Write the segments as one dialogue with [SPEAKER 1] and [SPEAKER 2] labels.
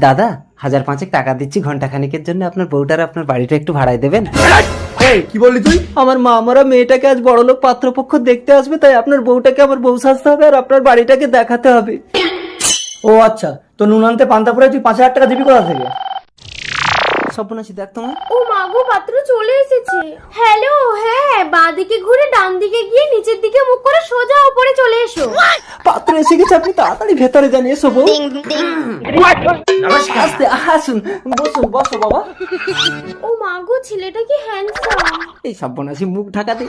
[SPEAKER 1] দাদা 1000-5 টাকা দিচ্ছি ঘন্টা খানিকের জন্য, আপনার বউটার আপনার বাড়িটা একটু ভাড়ায় দেবেন?
[SPEAKER 2] এই কি বললি তুই?
[SPEAKER 1] আমার মা আমরা মেয়েটাকে আজ বড়লোক পাত্রপক্ষ দেখতে আসবে, তাই আপনার বউটাকে আমার বউ সাজতে হবে আর আপনার বাড়িটাকে দেখাতে হবে।
[SPEAKER 2] ও আচ্ছা, তো নুন আনতে পান্তা পরে তুই 5000 টাকা দিবি কোথা থেকে?
[SPEAKER 1] সর্বনাশী দেখ তোমার।
[SPEAKER 3] ও মাগো, পাত্র চলে এসেছে। হ্যালো, হ্যাঁ, বাঁ দিকে ঘুরে ডান দিকে গিয়ে নিচের দিকে মুখ করে সোজা উপরে চলে এসো।
[SPEAKER 1] পাত্র এসে গেছে, আপনি তাড়াতাড়ি ভেতরে যান। এসো বউ। নমস্কার। আস্তে আসুন, বসুন, বসো বাবা।
[SPEAKER 3] ও মাগো, ছেলেটা কি হ্যান্ডসাম।
[SPEAKER 1] এই সর্বনাশী মুখ ঢাকাতে।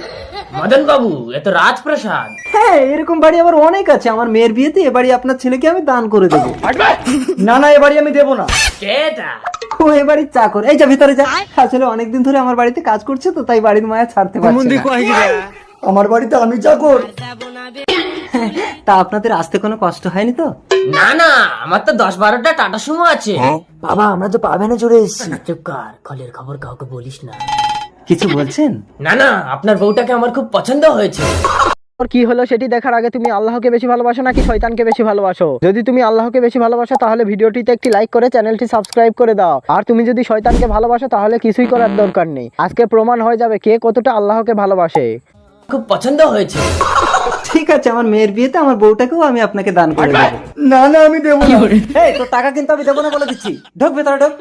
[SPEAKER 4] মদন বাবু, এ তো রাজপ্রাসাদ।
[SPEAKER 1] হ্যাঁ, এরকম বাড়ি আবার অনেক আছে। আমার মেয়ের বিয়েতে এ বাড়ি আপনার ছেলেকে আমি দান করে দেবো।
[SPEAKER 2] না না, এ বাড়ি আমি দেবো না।
[SPEAKER 4] কেটা?
[SPEAKER 1] ও এ বাড়ির চাকর। এই যা ভিতরে যা। আসলে অনেকদিন ধরে আমার বাড়িতে কাজ করছে তো, তাই বাড়ির মায়া ছাড়তে পারছে না।
[SPEAKER 2] আমার বাড়িতে আমি চাকর?
[SPEAKER 1] তা আপনাদের আসতে কোনো কষ্ট হয়নি তো?
[SPEAKER 4] না না, আমার তো 10-12টা টাটা সুমো আছে।
[SPEAKER 1] বাবা, আমরা তো পাবেনা চলে এসেছি।
[SPEAKER 4] চুপ কর, কলের খবর কাউকে বলিস না।
[SPEAKER 1] কিছু বলছেন?
[SPEAKER 4] না না, আপনার বউটাকে আমার খুব পছন্দ হয়েছে।
[SPEAKER 5] কি হলো সেটি দেখার আগে তুমি আল্লাহকে বেশি ভালোবাসো নাকি শয়তানকে বেশি ভালোবাসো? যদি তুমি আল্লাহকে বেশি ভালোবাসো তাহলে ভিডিওটিতে একটি লাইক করে চ্যানেলটি সাবস্ক্রাইব করে দাও। আর তুমি যদি শয়তানকে ভালোবাসো তাহলে কিছুই করার দরকার নেই। আজকে প্রমাণ হয়ে যাবে কে কতটা আল্লাহকে ভালোবাসে।
[SPEAKER 4] খুব পছন্দ হয়েছে।
[SPEAKER 1] ঠিক আছে, আমার মেয়ের বিয়েতে আমার বউটাকেও আমি আপনাকে দান করে দেবো।
[SPEAKER 2] না না, আমি দেবো না।
[SPEAKER 1] এই তো টাকা কিন্তু আমি দেবো না বলে দিচ্ছি। ঢোক ভেতরে ঢোক।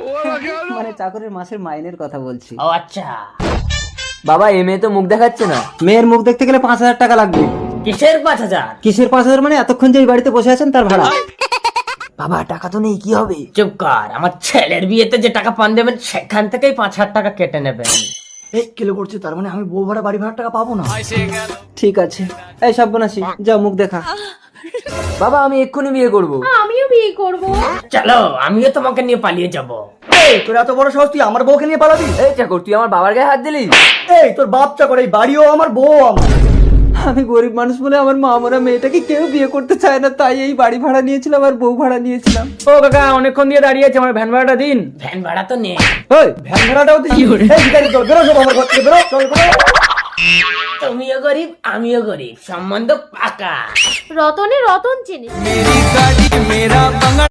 [SPEAKER 1] মানে চাকরের মাসের মাইনের কথা বলছি।
[SPEAKER 4] ও আচ্ছা।
[SPEAKER 5] বাবা, এ মেয়ে তো মুখ দেখাচ্ছে না।
[SPEAKER 1] মেয়ের মুখ দেখতে গেলে 5000 টাকা লাগবে।
[SPEAKER 4] কিসের 5000?
[SPEAKER 1] কিসের 5000? মানে এতক্ষণ যে এই বাড়িতে বসে আছেন তার ভাড়া।
[SPEAKER 5] বাবা, টাকা তো নেই, কি হবে?
[SPEAKER 4] চুপ কর, আমার ছেলের বিয়েতে যে টাকা পান দেবেন সেখান থেকেই 5000 টাকা কেটে নেবেন।
[SPEAKER 2] এই কেলো করছে, তার মানে আমি বউ ভাড়া বাড়ি ভাড়া টাকা পাবো না?
[SPEAKER 1] ঠিক আছে। এই সর্বনাশী, যাও মুখ দেখা।
[SPEAKER 5] বাবা, আমি এক্ষুনি বিয়ে করব।
[SPEAKER 3] আমিও বিয়ে করব।
[SPEAKER 4] চলো, আমিও তোমাকে নিয়ে পালিয়ে যাব।
[SPEAKER 2] এই তোর এত বড় সাহস, তুই আমার বউকে নিয়ে পালাবি?
[SPEAKER 5] এই চাকর, তুই আমার বাবার গায়ে হাত দিলি?
[SPEAKER 2] এই তোর বাপ চাকর, এই বাড়িও আমার, বউ আমার।
[SPEAKER 1] আমি গরিব মানুষ বলে আমার মা আমরা মেয়েটাকে কেউ বিয়ে করতে চায় না, তাই এই বাড়ি ভাড়া নিয়েছিলাম আর বউ ভাড়া নিয়েছিলাম।
[SPEAKER 5] ও কাকা, অনেকক্ষণ দিয়ে দাঁড়িয়ে আছে, আমার ভ্যান ভাড়াটা দিন।
[SPEAKER 4] ভ্যান ভাড়া তো নেই।
[SPEAKER 2] এই ভ্যান ভাড়াটাও দিস? এই ভিখারি চল, বেরো সব আমার ঘর থেকে, বেরো, চল বেরো।
[SPEAKER 4] তুমিও গরিব, আমিও গরিব, সম্বন্ধ পাকা।
[SPEAKER 3] রতনে রতন চেনে।